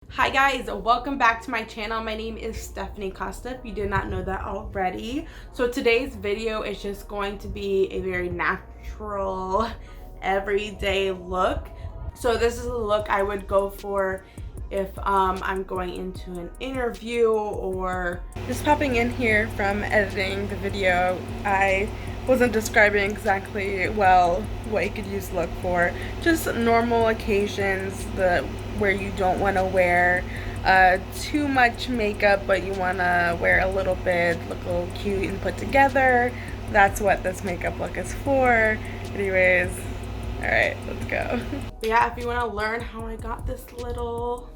Hi guys, welcome back to my channel. My name is Stephanie Costa, if you did not know that already. So today's video is just going to be a very natural, everyday look. So this is a look I would go for if I'm going into an interview or just popping in here from editing the video. I wasn't describing exactly well what you could use the look for. Just normal occasions where you don't want to wear too much makeup, but you want to wear a little bit, look a little cute and put together. That's what this makeup look is for. Anyways, all right, let's go. Yeah, if you want to learn how I got this little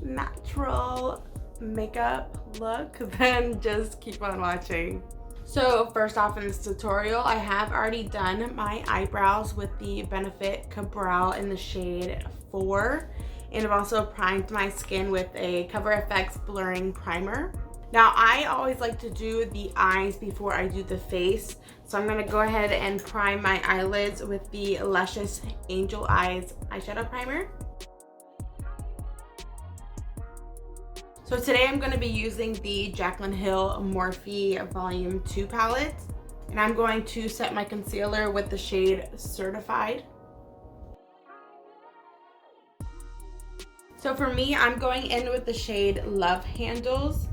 natural makeup look, then just keep on watching. So first off, in this tutorial, I have already done my eyebrows with the Benefit Ka-Brow in the shade 4, and I've also primed my skin with a Cover FX blurring primer. Now I always like to do the eyes before I do the face, so I'm gonna go ahead and prime my eyelids with the Luscious Angel Eyes eyeshadow primer. So today I'm going to be using the Jaclyn Hill Morphe Volume 2 palette, and I'm going to set my concealer with the shade Certified. So for me, I'm going in with the shade Love Handles.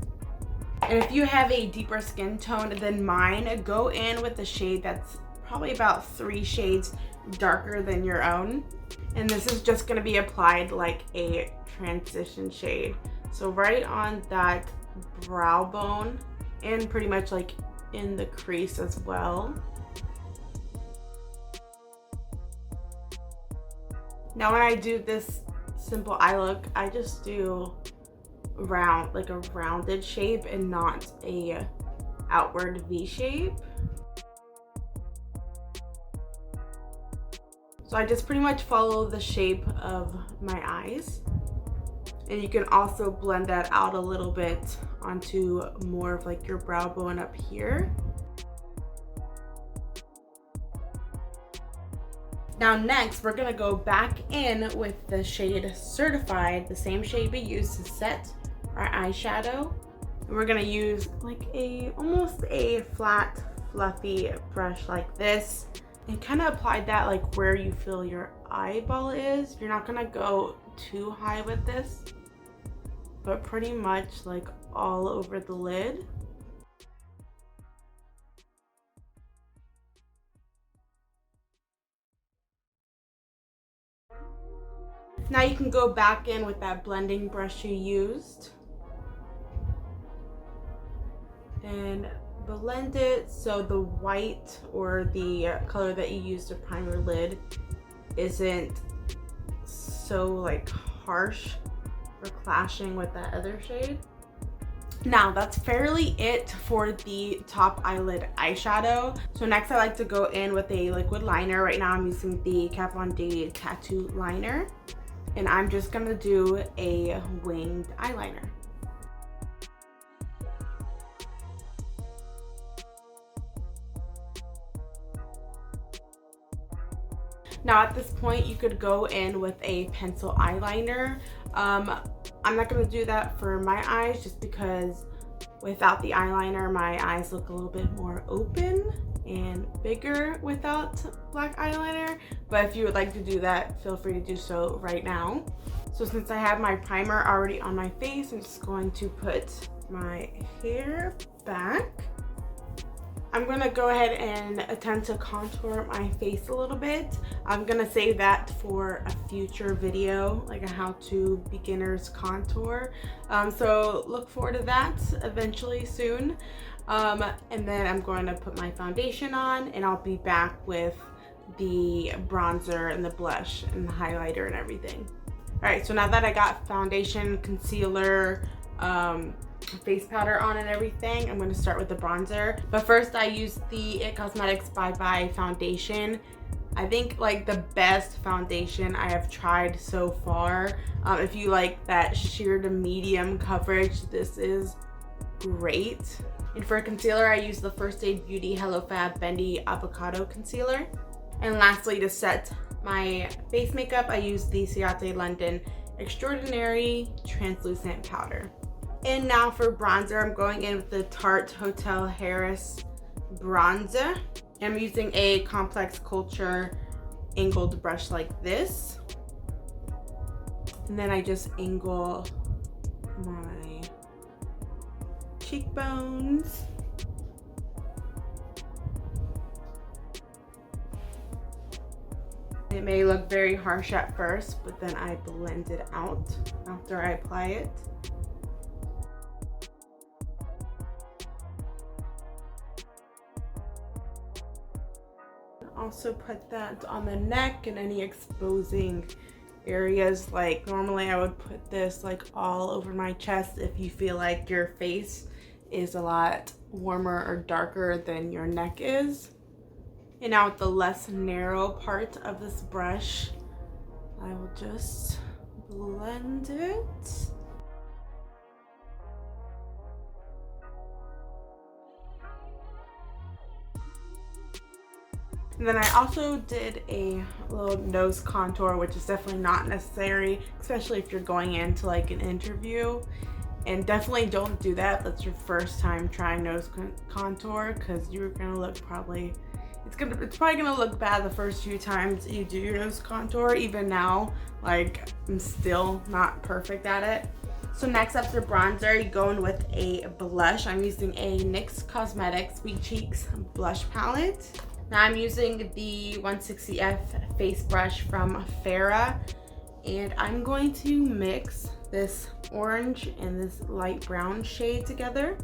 And if you have a deeper skin tone than mine, go in with the shade that's probably about 3 shades darker than your own. And this is just going to be applied like a transition shade. So right on that brow bone and pretty much like in the crease as well. Now when I do this simple eye look, I just do like a rounded shape and not a outward V shape. So I just pretty much follow the shape of my eyes. And you can also blend that out a little bit onto more of like your brow bone up here. Now next, we're gonna go back in with the shade Certified, the same shade we used to set our eyeshadow. And we're gonna use like almost a flat, fluffy brush like this. And kind of apply that like where you feel your eyeball is. You're not gonna go too high with this, but pretty much like all over the lid. Now you can go back in with that blending brush you used and blend it so the white or the color that you used to prime your lid isn't so like harsh or clashing with that other shade. Now that's fairly it for the top eyelid eyeshadow. So next I like to go in with a liquid liner. Right now I'm using the Kat Von D Tattoo Liner, and I'm just gonna do a winged eyeliner. Now at this point you could go in with a pencil eyeliner. I'm not going to do that for my eyes just because without the eyeliner my eyes look a little bit more open and bigger without black eyeliner. But if you would like to do that, feel free to do so right now. So since I have my primer already on my face, I'm just going to put my hair back. I'm gonna go ahead and attempt to contour my face a little bit. I'm gonna save that for a future video, like a how-to beginner's contour. So look forward to that eventually soon. And then I'm going to put my foundation on, and I'll be back with the bronzer and the blush and the highlighter and everything. All right, so now that I got foundation, concealer, face powder on and everything, I'm going to start with the bronzer. But first I use the IT Cosmetics Bye Bye foundation. I think like the best foundation I have tried so far. If you like that sheer to medium coverage, this is great. And for concealer, I use the First Aid Beauty Hello Fab Bendy Avocado Concealer. And lastly, to set my face makeup, I use the Ciate London Extraordinary Translucent Powder. And now for bronzer, I'm going in with the Tarte Hotel Harris bronzer. I'm using a Complex Culture angled brush like this. And then I just angle my cheekbones. It may look very harsh at first, but then I blend it out after I apply it. Also put that on the neck and any exposing areas. Like normally I would put this like all over my chest if you feel like your face is a lot warmer or darker than your neck is. And now with the less narrow part of this brush, I will just blend it. And then I also did a little nose contour, which is definitely not necessary, especially if you're going into like an interview. And definitely don't do that if that's your first time trying nose contour, because you're gonna look probably, it's probably gonna look bad the first few times you do your nose contour. Even now, like I'm still not perfect at it. So next up for bronzer, you go in with a blush. I'm using a NYX Cosmetics Sweet Cheeks blush palette. Now I'm using the 160F face brush from Farrah, and I'm going to mix this orange and this light brown shade together.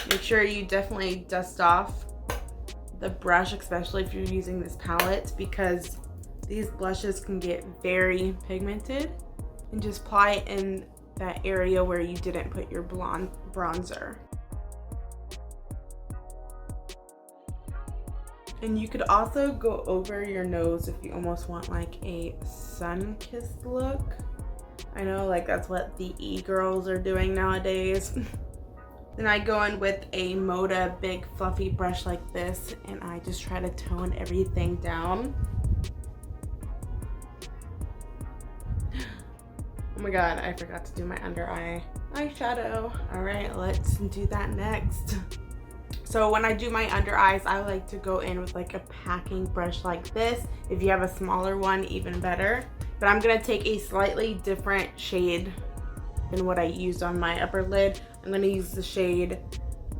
Make sure you definitely dust off the brush, especially if you're using this palette, because these blushes can get very pigmented. And just apply it in that area where you didn't put your blonde bronzer. And you could also go over your nose if you almost want like a sun-kissed look. I know like that's what the e-girls are doing nowadays. Then I go in with a Moda big fluffy brush like this, and I just try to tone everything down. Oh my god, I forgot to do my under eye eyeshadow. All right, let's do that next. So when I do my under eyes, I like to go in with like a packing brush like this. If you have a smaller one, even better. But I'm gonna take a slightly different shade than what I used on my upper lid. I'm gonna use the shade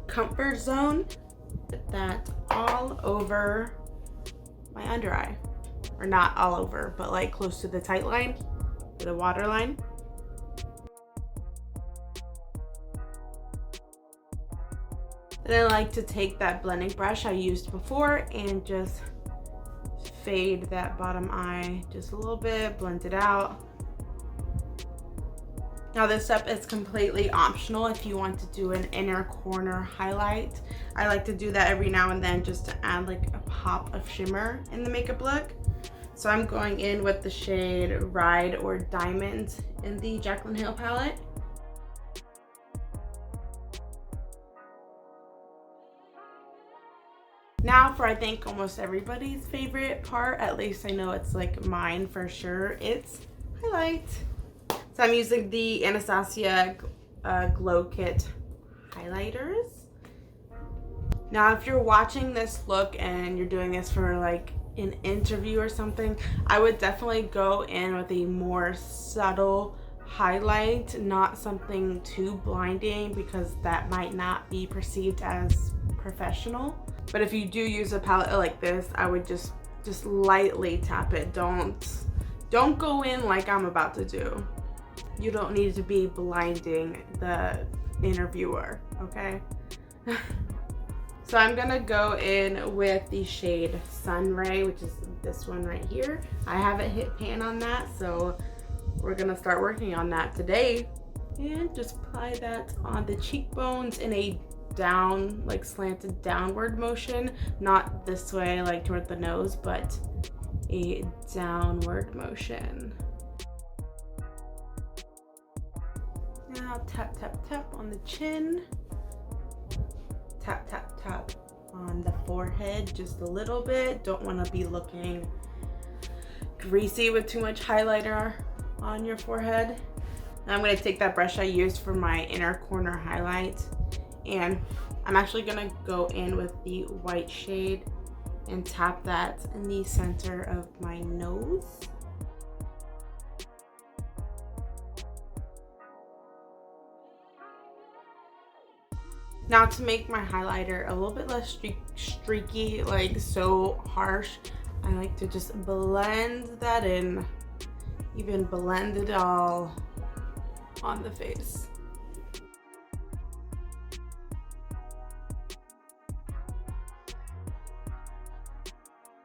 Comfort Zone. Put that all over my under eye. Or not all over, but like close to the tight line, the water line. Then I like to take that blending brush I used before and just fade that bottom eye just a little bit, blend it out. Now this step is completely optional if you want to do an inner corner highlight. I like to do that every now and then just to add like a pop of shimmer in the makeup look. So I'm going in with the shade Ride or Diamond in the Jaclyn Hill palette. Now for I think almost everybody's favorite part, at least I know it's like mine for sure, it's highlight. So I'm using the Anastasia Glow Kit highlighters. Now if you're watching this look and you're doing this for like an interview or something, I would definitely go in with a more subtle highlight, not something too blinding, because that might not be perceived as professional. But if you do use a palette like this, I would just lightly tap it. Don't go in like I'm about to do. You don't need to be blinding the interviewer, okay? So I'm gonna go in with the shade Sunray, which is this one right here. I haven't hit pan on that, so we're gonna start working on that today. And just apply that on the cheekbones in a down, like slanted downward motion, not this way like toward the nose, but a downward motion. Now tap tap tap on the chin, tap tap tap on the forehead just a little bit. Don't want to be looking greasy with too much highlighter on your forehead. Now I'm going to take that brush I used for my inner corner highlight, and I'm actually going to go in with the white shade and tap that in the center of my nose. Now to make my highlighter a little bit less streaky, like so harsh, I like to just blend that in, even blend it all on the face.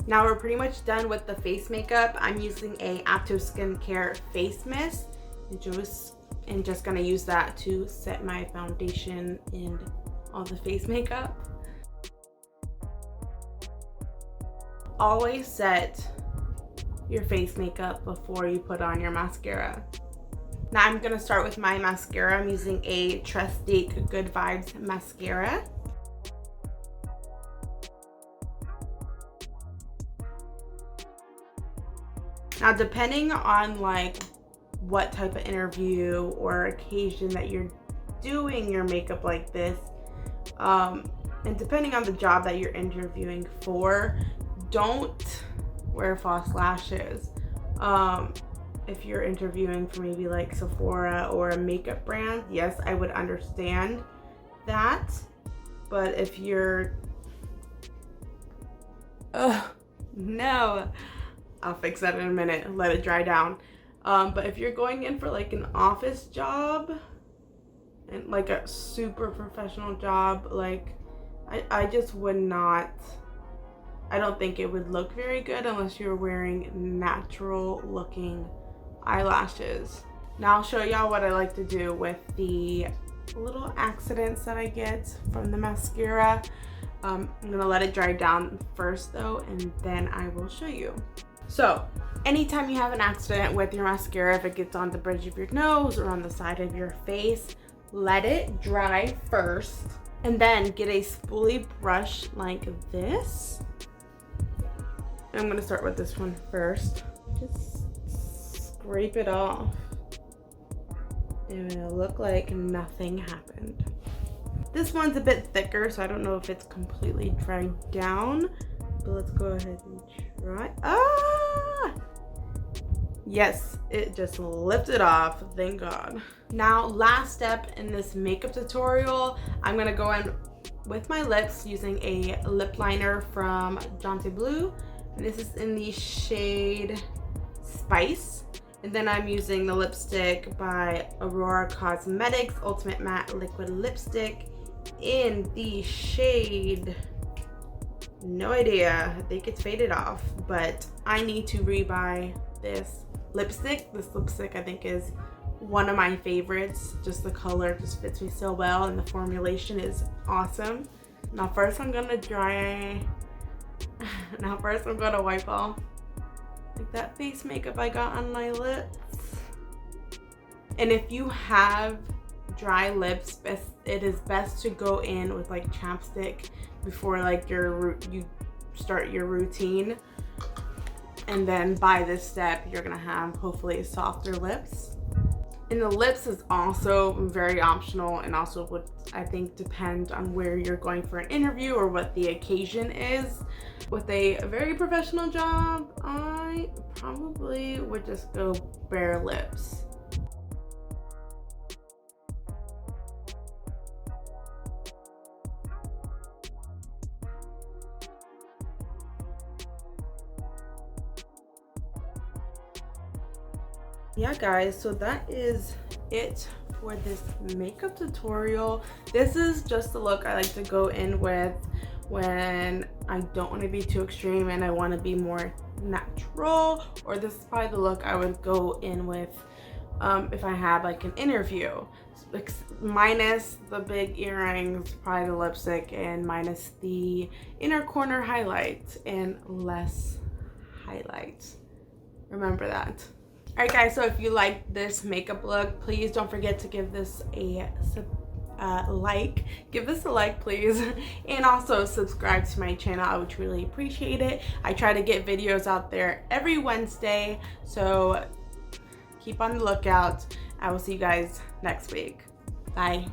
Now we're pretty much done with the face makeup. I'm using a Apto Skincare face mist and just gonna use that to set my foundation and all the face makeup. Always set your face makeup before you put on your mascara. Now I'm gonna start with my mascara. I'm using a Trestique Good Vibes mascara. Now depending on like what type of interview or occasion that you're doing your makeup like this, and depending on the job that you're interviewing for, don't wear false lashes. If you're interviewing for maybe like Sephora or a makeup brand, yes, I would understand that. But if you're, no, I'll fix that in a minute, let it dry down. But if you're going in for like an office job and like a super professional job, like I just would not, I don't think it would look very good unless you're wearing natural looking eyelashes. Now I'll show y'all what I like to do with the little accidents that I get from the mascara. I'm gonna let it dry down first though, and then I will show you. So anytime you have an accident with your mascara, if it gets on the bridge of your nose or on the side of your face, let it dry first, and then get a spoolie brush like this. I'm gonna start with this one first. Just scrape it off, and it'll look like nothing happened. This one's a bit thicker, so I don't know if it's completely dried down, but let's go ahead and try. Yes, it just lifted off, thank God. Now, last step in this makeup tutorial, I'm gonna go in with my lips using a lip liner from Jonte Blue. And this is in the shade Spice. And then I'm using the lipstick by Aurora Cosmetics Ultimate Matte Liquid Lipstick in the shade, no idea, I think it's faded off, but I need to rebuy this lipstick. This lipstick I think is one of my favorites. Just the color just fits me so well, and the formulation is awesome. Now first I'm gonna wipe off like that face makeup I got on my lips. And if you have dry lips, it is best to go in with like chapstick before like you start your routine. And then by this step, you're gonna have hopefully softer lips. And the lips is also very optional, and also would, I think, depend on where you're going for an interview or what the occasion is. With a very professional job, I probably would just go bare lips. Yeah guys, so that is it for this makeup tutorial. This is just the look I like to go in with when I don't want to be too extreme and I want to be more natural, or this is probably the look I would go in with if I had like an interview, minus the big earrings, probably the lipstick, and minus the inner corner highlights and less highlights. Remember that. Alright guys, so if you like this makeup look, please don't forget to give this a give this a like please, and also subscribe to my channel. I would truly appreciate it. I try to get videos out there every Wednesday, so keep on the lookout. I will see you guys next week. Bye.